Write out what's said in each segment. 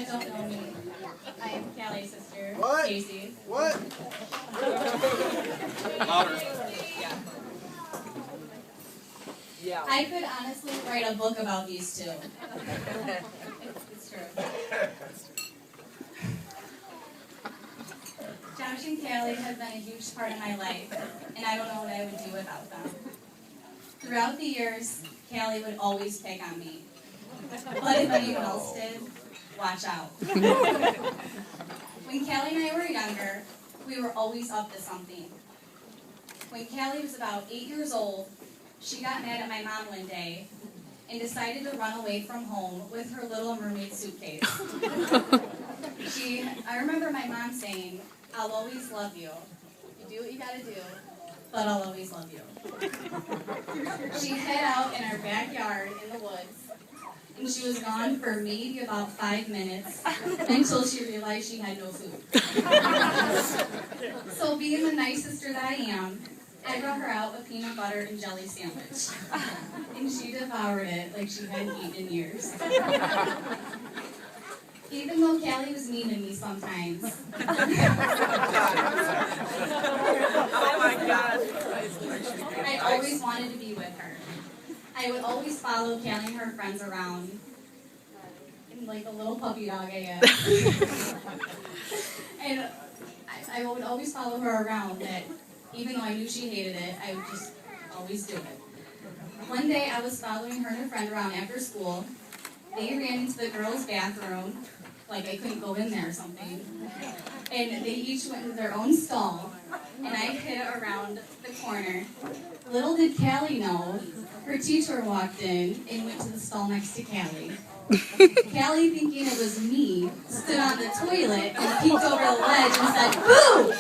that don't know me, I am Kacey's sister, What? Kacey. What? Louder. Yeah. I could honestly write a book about these two. It's true. Josh and Callie have been a huge part of my life, and I don't know what I would do without them. Throughout the years, Callie would always pick on me. But if anyone else did, watch out. When Callie and I were younger, we were always up to something. When Callie was about 8 years old, she got mad at my mom one day and decided to run away from home with her Little Mermaid suitcase. I remember my mom saying, "I'll always love you. You do what you gotta do, but I'll always love you." She'd head out in our backyard in the woods, and she was gone for maybe about 5 minutes until she realized she had no food. So being the nice sister that I am, I brought her out a peanut butter and jelly sandwich, and she devoured it like she hadn't eaten in years. Even though Callie was mean to me sometimes. Oh my God. I always wanted to be with her. I would always follow Callie and her friends around, like a little puppy dog I am. And I would always follow her around, that even though I knew she hated it, I would just always do it. One day I was following her and her friend around after school. They ran into the girls' bathroom, like I couldn't go in there or something. And they each went into their own stall, and I hid around the corner. Little did Callie know, her teacher walked in and went to the stall next to Callie. Callie, thinking it was me, stood on the toilet and peeked over the ledge and said, "Boo!"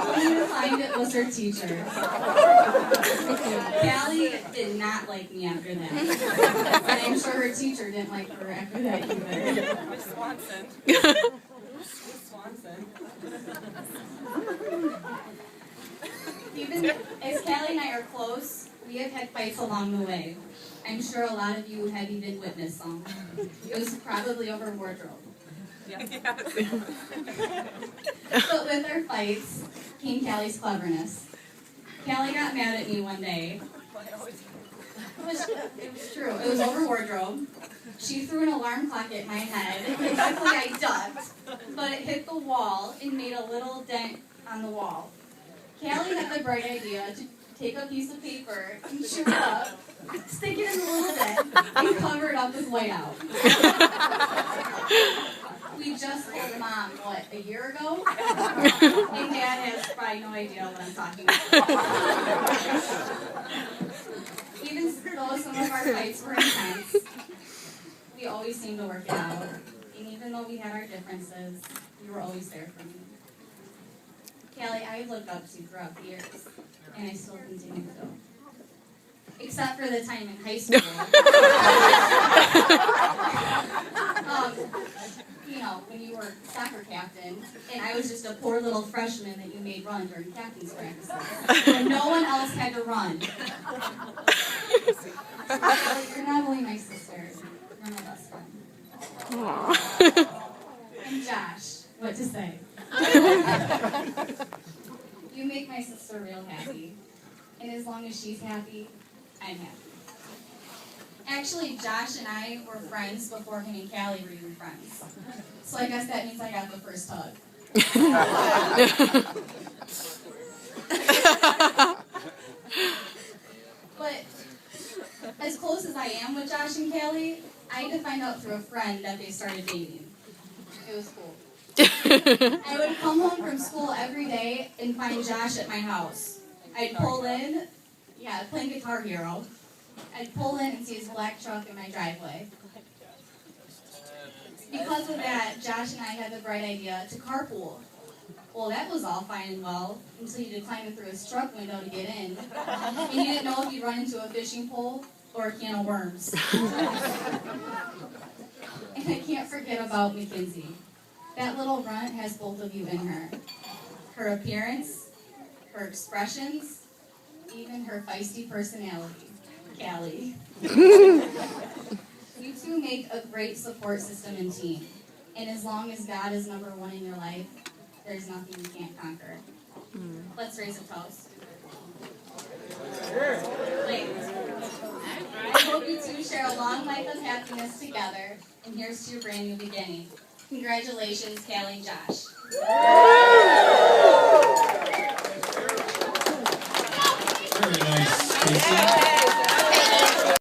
Only to find it was her teacher. Callie did not like me after that. And I'm sure her teacher didn't like her after that either. Miss Swanson. Miss Swanson. Even as Callie and I are close, we have had fights along the way. I'm sure a lot of you have even witnessed some. It was probably over wardrobe. Yes. But with our fights came Callie's cleverness. Callie got mad at me one day. It was true. It was over wardrobe. She threw an alarm clock at my head. Luckily I ducked, but it hit the wall and made a little dent on the wall. Callie had the bright idea to take a piece of paper and chew it up, stick it in a little dent, and cover it up with whiteout. We just told Mom, what, a year ago? And Dad has probably no idea what I'm talking about. Even though some of our fights were intense, we always seemed to work it out. And even though we had our differences, you were always there for me. Callie, I looked up to you throughout the years, and I still continue to. Except for the time in high school. When you were soccer captain, and I was just a poor little freshman that you made run during captain's practices. And no one else had to run. You're not only my sister, you're my best friend. And Josh, what to say? You make my sister real happy. And as long as she's happy, I'm happy. Actually, Josh and I were friends before him and Callie were even friends. So I guess that means I got the first hug. But as close as I am with Josh and Callie, I had to find out through a friend that they started dating. It was cool. I would come home from school every day and find Josh at my house. I'd pull in, playing Guitar Hero. I'd pull in and see his black truck in my driveway. Because of that, Josh and I had the bright idea to carpool. Well, that was all fine and well until you had to climb through his truck window to get in. And you didn't know if you'd run into a fishing pole or a can of worms. And I can't forget about Mackenzie. That little runt has both of you in her. Her appearance, her expressions, even her feisty personality. Callie. You two make make a great support system and team. And as long as God is number one in your life, there's nothing you can't conquer. Let's raise a toast. Wait. I hope you two share a long life of happiness together. And here's to your brand new beginning. Congratulations, Callie and Josh.